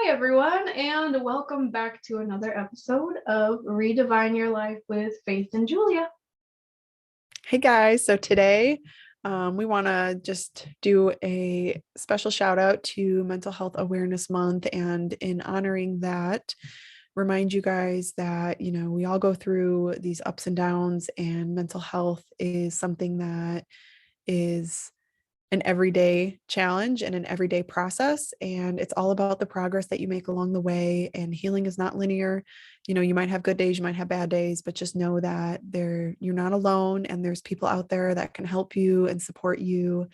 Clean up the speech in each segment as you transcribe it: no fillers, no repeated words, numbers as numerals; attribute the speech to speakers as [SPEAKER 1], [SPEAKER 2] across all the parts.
[SPEAKER 1] Hi, everyone, and welcome back to another episode of Redefine Your Life with Faith and Julia.
[SPEAKER 2] Hey guys, so today we want to just do a special shout out to Mental Health Awareness Month, and in honoring that, remind you guys that, we all go through these ups and downs, and mental health is something that is an everyday challenge and an everyday process. And it's all about the progress that you make along the way. And healing is not linear. You might have good days, you might have bad days, but just know that you're not alone, and there's people out there that can help you and support you.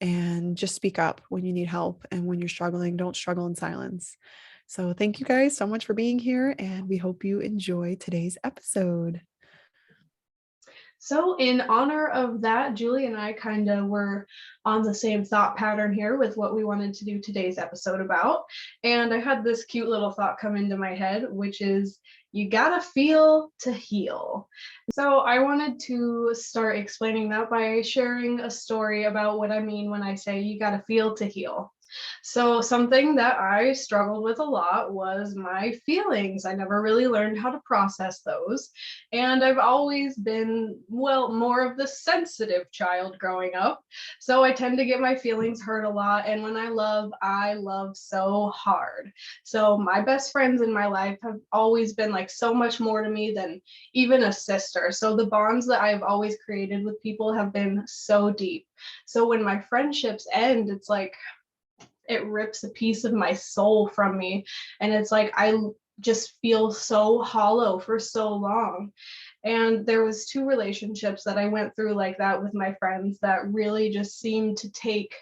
[SPEAKER 2] And just speak up when you need help. And when you're struggling, don't struggle in silence. So thank you guys so much for being here. And we hope you enjoy today's episode.
[SPEAKER 1] So, in honor of that, Julie and I kind of were on the same thought pattern here with what we wanted to do today's episode about. And I had this cute little thought come into my head, which is you gotta feel to heal. So, I wanted to start explaining that by sharing a story about what I mean when I say you gotta feel to heal. So, something that I struggled with a lot was my feelings. I never really learned how to process those. And I've always been, well, more of the sensitive child growing up. So, I tend to get my feelings hurt a lot. And when I love so hard. So, my best friends in my life have always been like so much more to me than even a sister. So, the bonds that I've always created with people have been so deep. So, when my friendships end, it's like, it rips a piece of my soul from me, and it's like I just feel so hollow for so long. And there was two relationships that I went through like that with my friends that really just seemed to take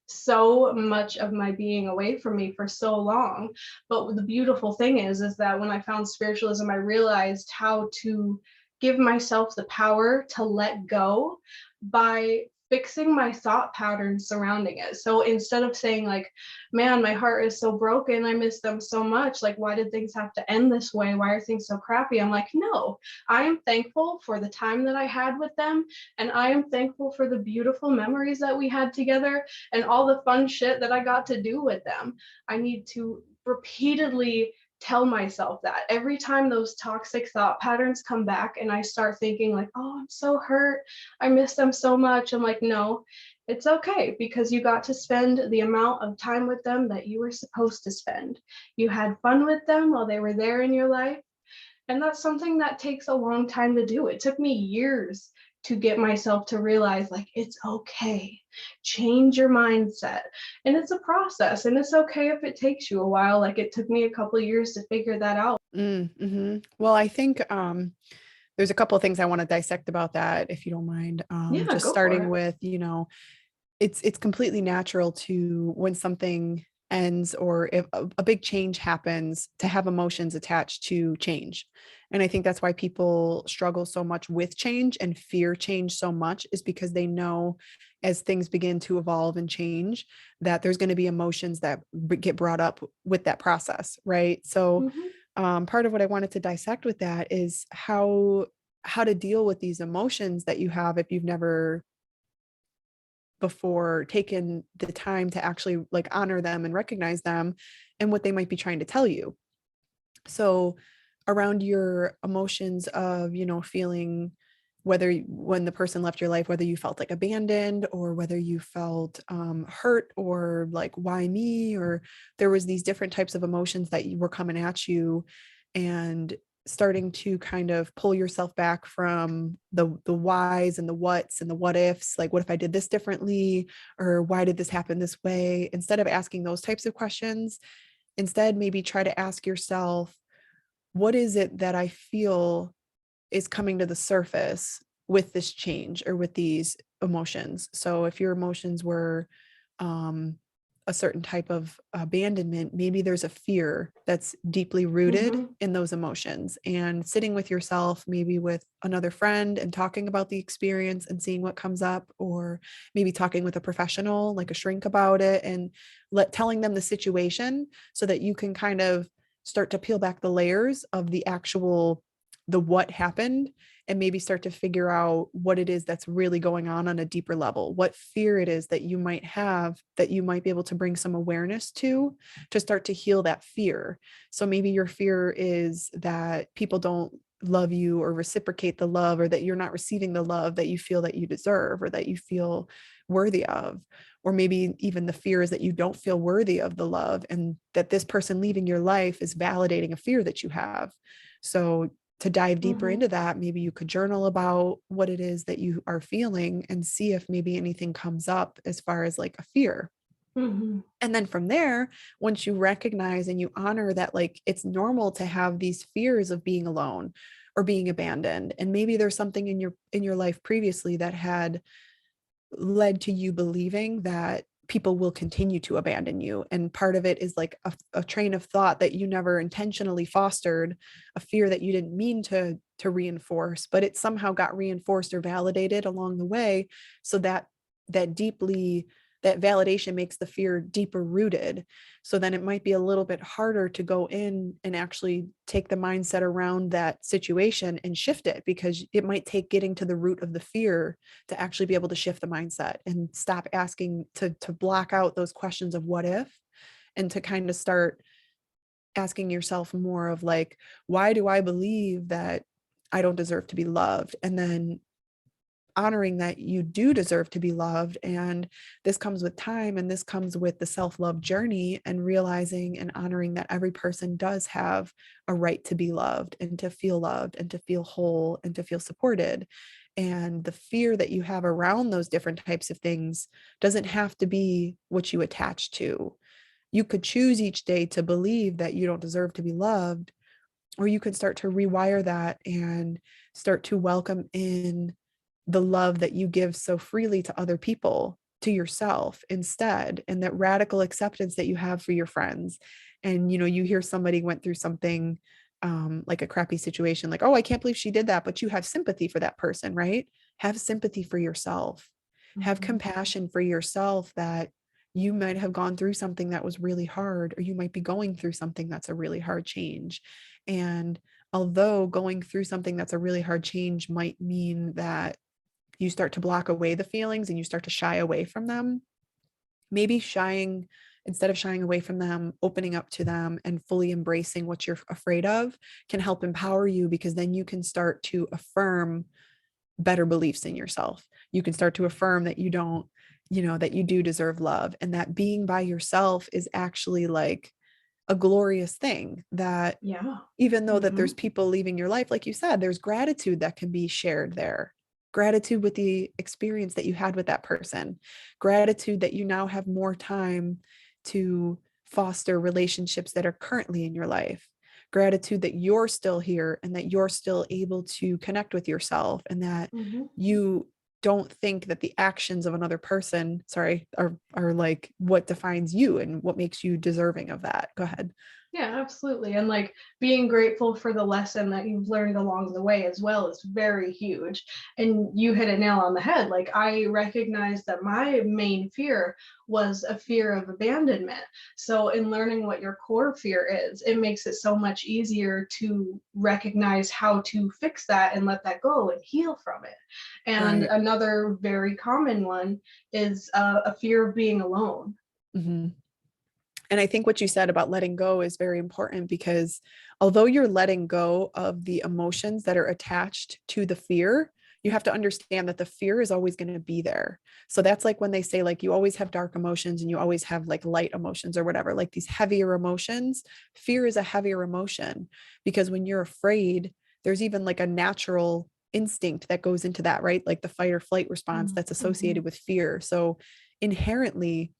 [SPEAKER 1] so much of my being away from me for so long. But the beautiful thing is that when I found spiritualism, I realized how to give myself the power to let go by fixing my thought patterns surrounding it. So instead of saying like, man, my heart is so broken, I miss them so much, like why did things have to end this way, why are things so crappy, I'm like, no, I am thankful for the time that I had with them, and I am thankful for the beautiful memories that we had together and all the fun shit that I got to do with them. I need to repeatedly tell myself that every time those toxic thought patterns come back and I start thinking like, oh, I'm so hurt, I miss them so much, I'm like, no, it's okay, because you got to spend the amount of time with them that you were supposed to spend. You had fun with them while they were there in your life. And that's something that takes a long time to do. It took me years to get myself to realize like it's okay, change your mindset. And it's a process, and it's okay if it takes you a while. Like it took me a couple of years to figure that out.
[SPEAKER 2] Well, I think there's a couple of things I want to dissect about that, if you don't mind.
[SPEAKER 1] Yeah,
[SPEAKER 2] Just
[SPEAKER 1] go for
[SPEAKER 2] starting
[SPEAKER 1] it.
[SPEAKER 2] with, it's completely natural to, when something ends or if a big change happens, to have emotions attached to change. And I think that's why people struggle so much with change and fear change so much, is because they know as things begin to evolve and change, that there's going to be emotions that get brought up with that process, right? So
[SPEAKER 1] Mhm.
[SPEAKER 2] part of what I wanted to dissect with that is how to deal with these emotions that you have if you've never before taken the time to actually like honor them and recognize them and what they might be trying to tell you. So around your emotions of, feeling, whether when the person left your life, whether you felt like abandoned or whether you felt hurt or like, why me? Or there was these different types of emotions that were coming at you, and starting to kind of pull yourself back from the whys and the whats and the what ifs, like what if I did this differently, or why did this happen this way? Instead of asking those types of questions, instead maybe try to ask yourself, what is it that I feel is coming to the surface with this change or with these emotions? So if your emotions were um, a certain type of abandonment, maybe there's a fear that's deeply rooted
[SPEAKER 1] Mhm.
[SPEAKER 2] in those emotions. And sitting with yourself, maybe with another friend, and talking about the experience and seeing what comes up, or maybe talking with a professional like a shrink about it, and telling them the situation so that you can kind of start to peel back the layers of the what happened, and maybe start to figure out what it is that's really going on a deeper level, what fear it is that you might have that you might be able to bring some awareness to start to heal that fear. So maybe your fear is that people don't love you or reciprocate the love, or that you're not receiving the love that you feel that you deserve or that you feel worthy of. Or maybe even the fear is that you don't feel worthy of the love, and that this person leaving your life is validating a fear that you have. So to dive deeper
[SPEAKER 1] Mm-hmm.
[SPEAKER 2] into that, maybe you could journal about what it is that you are feeling and see if maybe anything comes up as far as like a fear.
[SPEAKER 1] Mm-hmm.
[SPEAKER 2] And then from there, once you recognize and you honor that, like, it's normal to have these fears of being alone or being abandoned, and maybe there's something in your life previously that had led to you believing that people will continue to abandon you, and part of it is like a train of thought that you never intentionally fostered, a fear that you didn't mean to reinforce, but it somehow got reinforced or validated along the way. So that deeply, that validation makes the fear deeper rooted. So then it might be a little bit harder to go in and actually take the mindset around that situation and shift it, because it might take getting to the root of the fear to actually be able to shift the mindset and stop asking, to block out those questions of what if, and to kind of start asking yourself more of like, why do I believe that I don't deserve to be loved? And then honoring that you do deserve to be loved. And this comes with time, and this comes with the self-love journey, and realizing and honoring that every person does have a right to be loved and to feel whole and to feel supported. And the fear that you have around those different types of things doesn't have to be what you attach to. You could choose each day to believe that you don't deserve to be loved, or you can start to rewire that and start to welcome in the love that you give so freely to other people, to yourself instead, and that radical acceptance that you have for your friends. And you hear somebody went through something, like a crappy situation, like, oh, I can't believe she did that, but you have sympathy for that person, right? Have sympathy for yourself. Have
[SPEAKER 1] Mm-hmm.
[SPEAKER 2] compassion for yourself, that you might have gone through something that was really hard, or you might be going through something that's a really hard change. And although going through something that's a really hard change might mean that you start to block away the feelings and you start to shy away from them, maybe instead of shying away from them, opening up to them and fully embracing what you're afraid of can help empower you, because then you can start to affirm better beliefs in yourself. You can start to affirm that you don't, that you do deserve love, and that being by yourself is actually like a glorious thing. That
[SPEAKER 1] Yeah.
[SPEAKER 2] even though that
[SPEAKER 1] Mm-hmm.
[SPEAKER 2] there's people leaving your life, like you said, there's gratitude that can be shared there. Gratitude with the experience that you had with that person. Gratitude that you now have more time to foster relationships that are currently in your life. Gratitude that you're still here and that you're still able to connect with yourself, and that
[SPEAKER 1] Mm-hmm.
[SPEAKER 2] you don't think that the actions of another person, sorry, are like what defines you and what makes you deserving of that. Go ahead.
[SPEAKER 1] Yeah, absolutely. And like being grateful for the lesson that you've learned along the way as well is very huge. And you hit a nail on the head. Like I recognized that my main fear was a fear of abandonment. So in learning what your core fear is, it makes it so much easier to recognize how to fix that and let that go and heal from it. And
[SPEAKER 2] Right.
[SPEAKER 1] another very common one is a fear of being alone.
[SPEAKER 2] Mhm. And I think what you said about letting go is very important, because although you're letting go of the emotions that are attached to the fear, you have to understand that the fear is always going to be there. So that's like when they say, like, you always have dark emotions and you always have like light emotions or whatever, like these heavier emotions. Fear is a heavier emotion, because when you're afraid, there's even like a natural instinct that goes into that, right? Like the fight or flight response that's
[SPEAKER 1] Mm-hmm.
[SPEAKER 2] associated with fear. So inherently,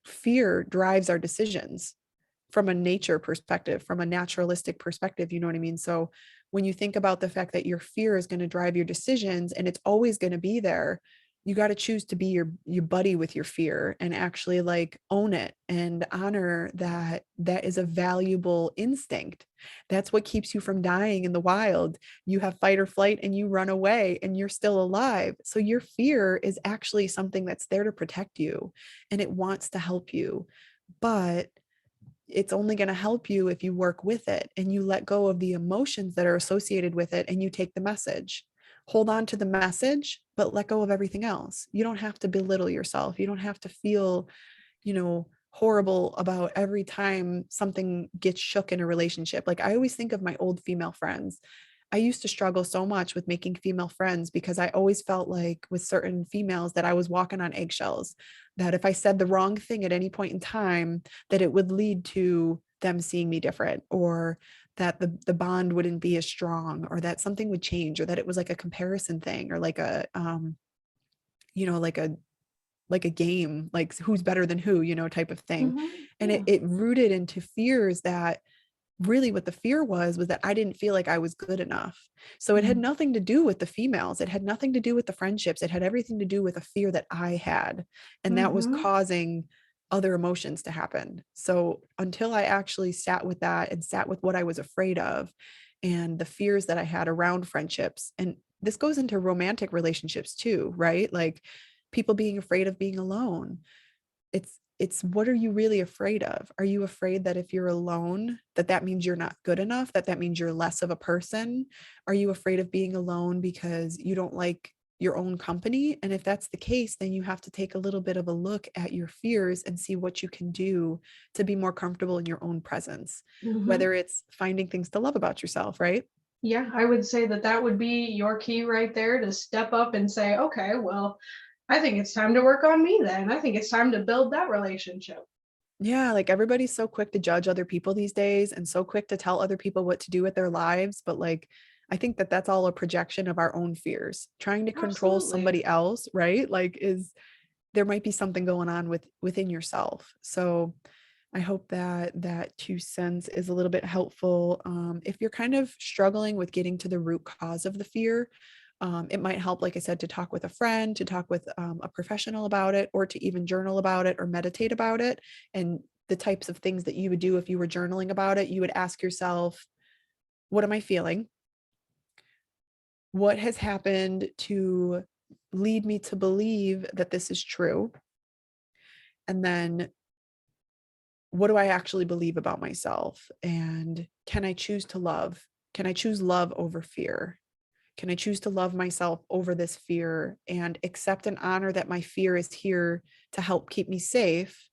[SPEAKER 2] fear drives our decisions from a nature perspective, from a naturalistic perspective. You know what I mean? So when you think about the fact that your fear is going to drive your decisions and it's always going to be there, you got to choose to be your buddy with your fear and actually like own it and honor that that is a valuable instinct. That's what keeps you from dying in the wild. You have fight or flight and you run away and you're still alive. So your fear is actually something that's there to protect you, and it wants to help you. But it's only going to help you if you work with it and you let go of the emotions that are associated with it and you take the message. hold on to the message, but let go of everything else. You don't have to belittle yourself. You don't have to feel, horrible about every time something gets shook in a relationship. Like I always think of my old female friends. I used to struggle so much with making female friends because I always felt like with certain females that I was walking on eggshells, that if I said the wrong thing at any point in time, that it would lead to them seeing me different, or that the bond wouldn't be as strong, or that something would change, or that it was like a comparison thing, or like a you know like a like a game, like who's better than who, type of thing. And it,
[SPEAKER 1] Yeah.
[SPEAKER 2] it rooted into fears that really what the fear was that I didn't feel like I was good enough. So it had
[SPEAKER 1] Mm-hmm.
[SPEAKER 2] nothing to do with the females. It had nothing to do with the friendships. It had everything to do with a fear that I had. And that was
[SPEAKER 1] Mm-hmm.
[SPEAKER 2] causing other emotions to happen. So until I actually sat with that and sat with what I was afraid of and the fears that I had around friendships, and this goes into romantic relationships too, right? Like people being afraid of being alone. It's what are you really afraid of? Are you afraid that if you're alone, that means you're not good enough, that means you're less of a person? Are you afraid of being alone because you don't like your own company? And if that's the case, then you have to take a little bit of a look at your fears and see what you can do to be more comfortable in your own presence,
[SPEAKER 1] Mm-hmm.
[SPEAKER 2] whether it's finding things to love about yourself, right?
[SPEAKER 1] Yeah, I would say that that would be your key right there, to step up and say, okay, well, I think it's time to work on me then. I think it's time to build that relationship.
[SPEAKER 2] Yeah, like everybody's so quick to judge other people these days and so quick to tell other people what to do with their lives. But like, I think that that's all a projection of our own fears. Trying to control
[SPEAKER 1] Absolutely.
[SPEAKER 2] somebody else, right? Like, is there might be something going on within yourself. So I hope that that 2 cents is a little bit helpful. If you're kind of struggling with getting to the root cause of the fear, it might help, like I said, to talk with a friend, to talk with a professional about it, or to even journal about it or meditate about it. And the types of things that you would do if you were journaling about it, you would ask yourself, what am I feeling? What has happened to lead me to believe that this is true? And then what do I actually believe about myself? And can I choose to love? Can I choose love over fear? Can I choose to love myself over this fear and accept and honor that my fear is here to help keep me safe,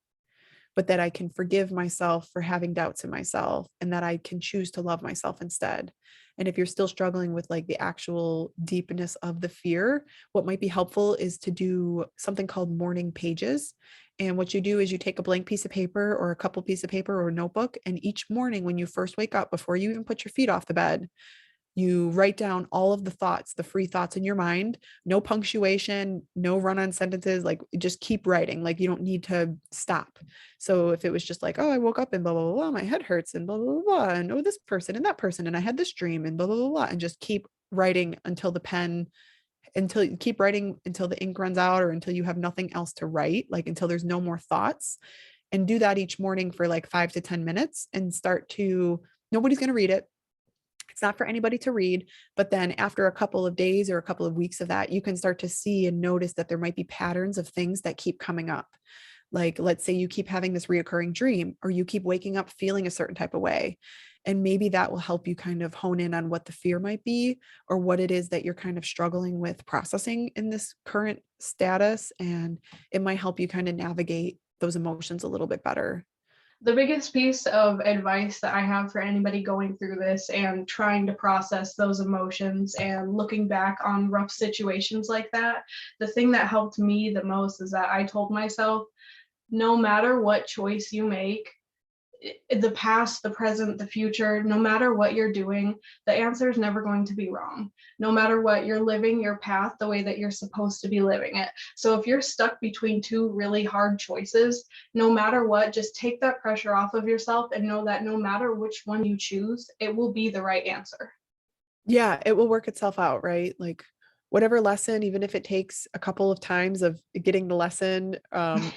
[SPEAKER 2] but that I can forgive myself for having doubts in myself and that I can choose to love myself instead? And if you're still struggling with like the actual deepness of the fear, what might be helpful is to do something called morning pages. And what you do is you take a blank piece of paper or a couple piece of paper or a notebook, and each morning when you first wake up, before you even put your feet off the bed, you write down all of the thoughts, the free thoughts in your mind, no punctuation, no run on sentences, like just keep writing. Like you don't need to stop. So if it was just like, oh, I woke up and blah, blah, blah, blah, my head hurts and blah, blah, blah, blah, and oh, this person and that person, and I had this dream and blah, blah, blah, blah, and just keep writing until the pen, until you keep writing until the ink runs out or until you have nothing else to write, like until there's no more thoughts. And do that each morning for like 5 to 10 minutes and start to, nobody's going to read it, it's not for anybody to read. But then after a couple of days or a couple of weeks of that, you can start to see and notice that there might be patterns of things that keep coming up. Like, let's say you keep having this reoccurring dream, or you keep waking up feeling a certain type of way. And maybe that will help you kind of hone in on what the fear might be, or what it is that you're kind of struggling with processing in this current status. And it might help you kind of navigate those emotions a little bit better.
[SPEAKER 1] The biggest piece of advice that I have for anybody going through this and trying to process those emotions and looking back on rough situations like that, the thing that helped me the most is that I told myself, no matter what choice you make, the past, the present, the future, no matter what you're doing, the answer is never going to be wrong. No matter what, you're living your path the way that you're supposed to be living it. So if you're stuck between two really hard choices, no matter what, just take that pressure off of yourself and know that no matter which one you choose, it will be the right answer.
[SPEAKER 2] Yeah, it will work itself out, right? Like whatever lesson, even if it takes a couple of times of getting the lesson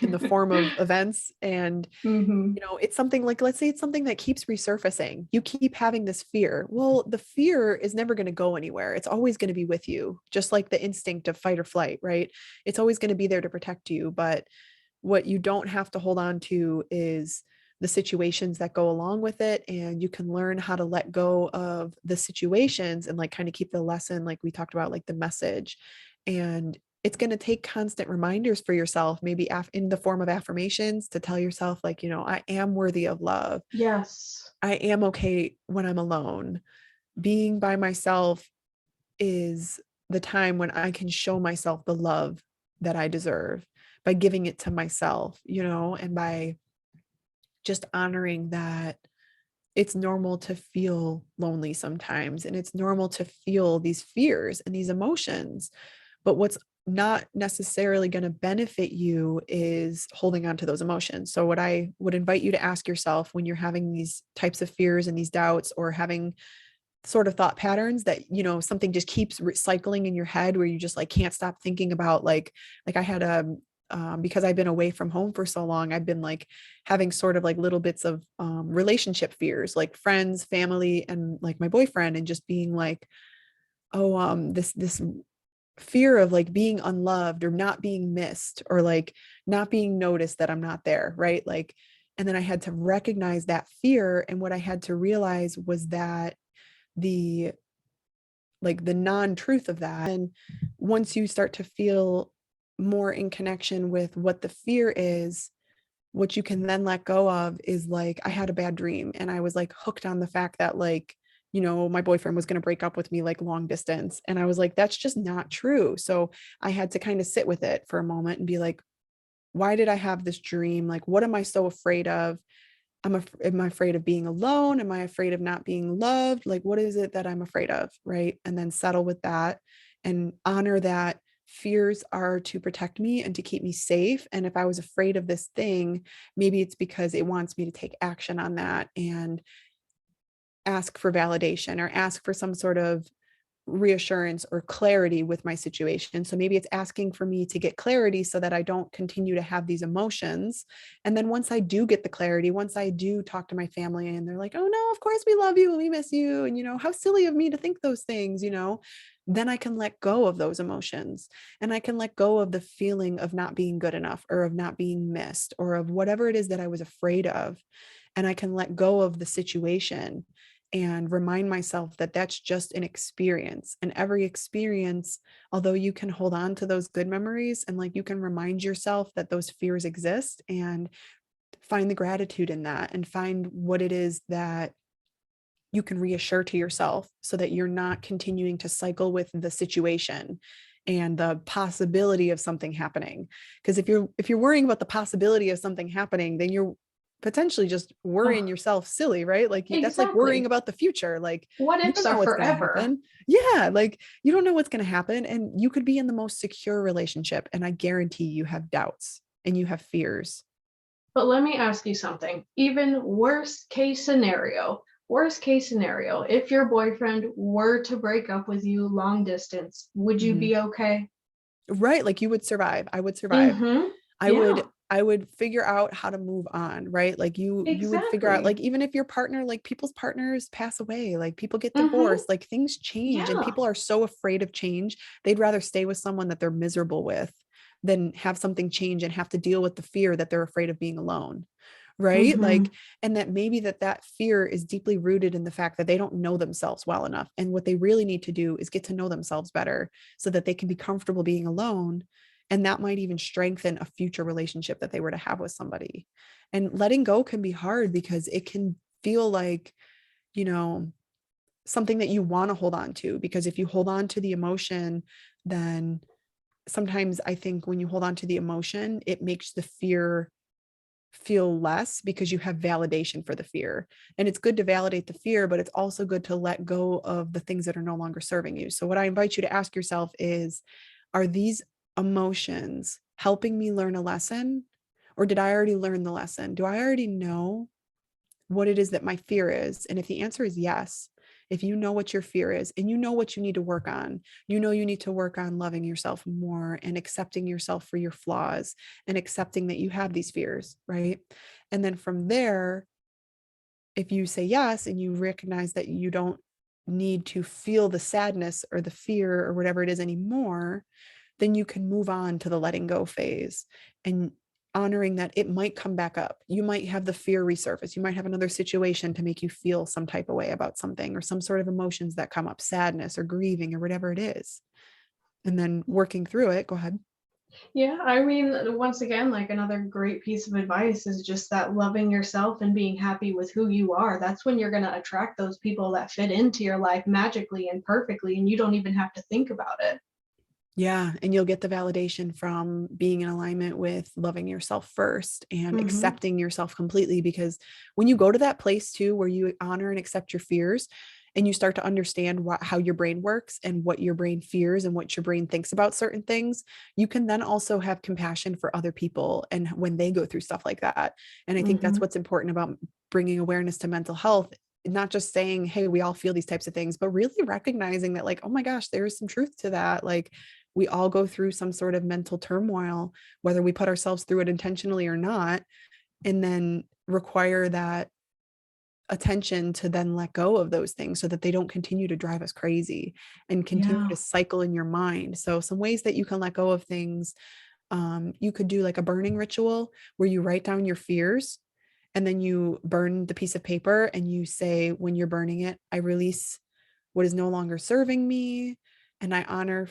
[SPEAKER 2] in the form of events. And
[SPEAKER 1] Mm-hmm.
[SPEAKER 2] it's something like, let's say it's something that keeps resurfacing. You keep having this fear. Well, the fear is never going to go anywhere. It's always going to be with you, just like the instinct of fight or flight, right? It's always going to be there to protect you. But what you don't have to hold on to is the situations that go along with it, and you can learn how to let go of the situations and like kind of keep the lesson, like we talked about, like the message. And it's going to take constant reminders for yourself, maybe in the form of affirmations, to tell yourself, like, I am worthy of love.
[SPEAKER 1] Yes.
[SPEAKER 2] I am okay when I'm alone. Being by myself is the time when I can show myself the love that I deserve by giving it to myself, and by just honoring that it's normal to feel lonely sometimes, and it's normal to feel these fears and these emotions. But what's not necessarily going to benefit you is holding on to those emotions. So what I would invite you to ask yourself when you're having these types of fears and these doubts, or having sort of thought patterns that, something just keeps cycling in your head, where you just like can't stop thinking about, like I had because I've been away from home for so long, I've been like having sort of like little bits of relationship fears, like friends, family, and like my boyfriend, and just being like, oh, this fear of like being unloved or not being missed, or like not being noticed, that I'm not there, right? Like, and then I had to recognize that fear, and what I had to realize was that the the non-truth of that. And once you start to feel more in connection with what the fear is, what you can then let go of is, like, I had a bad dream and I was like hooked on the fact that, like, my boyfriend was going to break up with me, like long distance. And I was like, that's just not true. So I had to kind of sit with it for a moment and be like, why did I have this dream? Like, what am I so afraid of? Am I afraid of being alone? Am I afraid of not being loved? Like, what is it that I'm afraid of? Right. And then settle with that and honor that fears are to protect me and to keep me safe. And if I was afraid of this thing, maybe it's because it wants me to take action on that and ask for validation, or ask for some sort of reassurance or clarity with my situation. So maybe it's asking for me to get clarity so that I don't continue to have these emotions. And then once I do get the clarity, once I do talk to my family and they're like, oh no, of course we love you and we miss you. And, how silly of me to think those things, then I can let go of those emotions, and I can let go of the feeling of not being good enough, or of not being missed, or of whatever it is that I was afraid of. And I can let go of the situation and remind myself that that's just an experience. And every experience, although you can hold on to those good memories, and like you can remind yourself that those fears exist, and find the gratitude in that, and find what it is that you can reassure to yourself, so that you're not continuing to cycle with the situation and the possibility of something happening. Because if you're worrying about the possibility of something happening, then you're potentially just worrying
[SPEAKER 1] Oh,
[SPEAKER 2] yourself silly, right? Like, that's like worrying
[SPEAKER 1] exactly.
[SPEAKER 2] about the future. Like,
[SPEAKER 1] What
[SPEAKER 2] you
[SPEAKER 1] ifs
[SPEAKER 2] don't
[SPEAKER 1] are
[SPEAKER 2] know what's going to
[SPEAKER 1] forever.
[SPEAKER 2] happen. Yeah, like you don't know what's going to happen, and you could be in the most secure relationship, and I guarantee you have doubts and you have fears.
[SPEAKER 1] But let me ask you something. Even worst case scenario, if your boyfriend were to break up with you long distance, would you
[SPEAKER 2] Mhm.
[SPEAKER 1] be okay?
[SPEAKER 2] Right, like you would survive. I would survive.
[SPEAKER 1] Mm-hmm.
[SPEAKER 2] I would
[SPEAKER 1] Yeah,
[SPEAKER 2] I would figure out how to move on, right? Like you would figure out,
[SPEAKER 1] exactly.
[SPEAKER 2] like, even if your partner, like people's partners pass away, like people get
[SPEAKER 1] Mm-hmm.
[SPEAKER 2] divorced, like things change, and
[SPEAKER 1] Yeah.
[SPEAKER 2] people are so afraid of change. They'd rather stay with someone that they're miserable with than have something change and have to deal with the fear that they're afraid of being alone. Right?
[SPEAKER 1] Mm-hmm.
[SPEAKER 2] Like, and that maybe that fear is deeply rooted in the fact that they don't know themselves well enough. And what they really need to do is get to know themselves better, so that they can be comfortable being alone. And that might even strengthen a future relationship that they were to have with somebody. And letting go can be hard, because it can feel like, you know, something that you want to hold on to. Because if you hold on to the emotion, then sometimes I think when you hold on to the emotion, it makes the fear feel less, because you have validation for the fear. And it's good to validate the fear, but it's also good to let go of the things that are no longer serving you. So what I invite you to ask yourself is, are these emotions helping me learn a lesson? Or did I already learn the lesson? Do I already know what it is that my fear is? And if the answer is yes, if you know what your fear is and you know what you need to work on, you need to work on loving yourself more and accepting yourself for your flaws, and accepting that you have these fears, right? And then from there, if you say yes and you recognize that you don't need to feel the sadness or the fear or whatever it is anymore, then you can move on to the letting go phase. And honoring that it might come back up. You might have the fear resurface. You might have another situation to make you feel some type of way about something, or some sort of emotions that come up, sadness or grieving or whatever it is. And then working through it. Go ahead.
[SPEAKER 1] Yeah, I mean, once again, like another great piece of advice is just that loving yourself and being happy with who you are. That's when you're going to attract those people that fit into your life magically and perfectly, and you don't even have to think about it.
[SPEAKER 2] Yeah. And you'll get the validation from being in alignment with loving yourself first and
[SPEAKER 1] Hmm.
[SPEAKER 2] accepting yourself completely. Because when you go to that place too, where you honor and accept your fears, and you start to understand how your brain works and what your brain fears and what your brain thinks about certain things, you can then also have compassion for other people and when they go through stuff like that. And I think that's
[SPEAKER 1] Hmm.
[SPEAKER 2] what's important about bringing awareness to mental health, not just saying, hey, we all feel these types of things, but really recognizing that, like, oh my gosh, there is some truth to that. Like, we all go through some sort of mental turmoil, whether we put ourselves through it intentionally or not, and then require that attention to then let go of those things so that they don't continue to drive us crazy and continue
[SPEAKER 1] Yeah.
[SPEAKER 2] to cycle in your mind. So some ways that you can let go of things, you could do like a burning ritual where you write down your fears and then you burn the piece of paper and you say, when you're burning it, I release what is no longer serving me, and I honor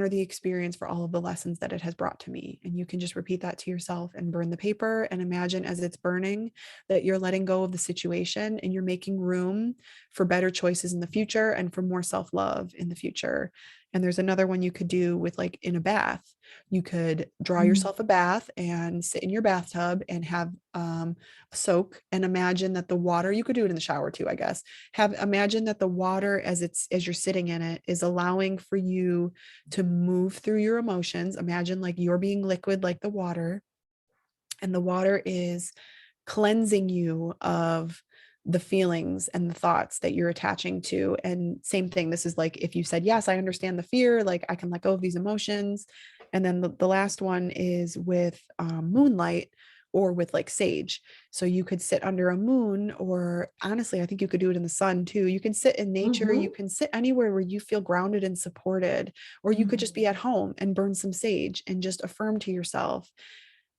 [SPEAKER 2] the experience for all of the lessons that it has brought to me. And you can just repeat that to yourself and burn the paper and imagine as it's burning that you're letting go of the situation and you're making room for better choices in the future and for more self-love in the future. And there's another one you could do with, like, in a bath. You could draw
[SPEAKER 1] Mm.
[SPEAKER 2] yourself a bath and sit in your bathtub and have a soak, and imagine that the water, you could do it in the shower too, I guess. Have imagine that the water, as you're sitting in it, is allowing for you to move through your emotions. Imagine like you're being liquid like the water, and the water is cleansing you of the feelings and the thoughts that you're attaching to. And same thing, this is like if you said, yes, I understand the fear, like I can let go of these emotions. And then the last one is with moonlight or with like sage. So you could sit under a moon, or honestly, I think you could do it in the sun too. You can sit in nature, you
[SPEAKER 1] Hmm.
[SPEAKER 2] can sit anywhere where you feel grounded and supported, or you could just be at home and burn some sage and just affirm to yourself,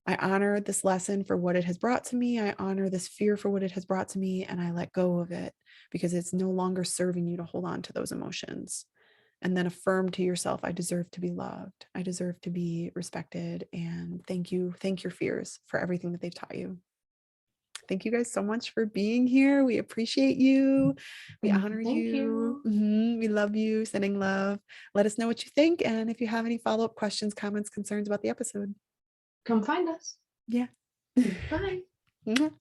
[SPEAKER 2] I honor this lesson for what it has brought to me. I honor this fear for what it has brought to me, and I let go of it because it's no longer serving you to hold on to those emotions. And then affirm to yourself, I deserve to be loved. I deserve to be respected. And thank you. Thank your fears for everything that they've taught you. Thank you guys so much for being here. We appreciate you. We honor
[SPEAKER 1] Thank
[SPEAKER 2] you.
[SPEAKER 1] you.
[SPEAKER 2] We love you. Sending love. Let us know what you think. And if you have any follow up questions, comments, concerns about the episode.
[SPEAKER 1] Come find us.
[SPEAKER 2] Yeah.
[SPEAKER 1] Bye.
[SPEAKER 2] Mwah.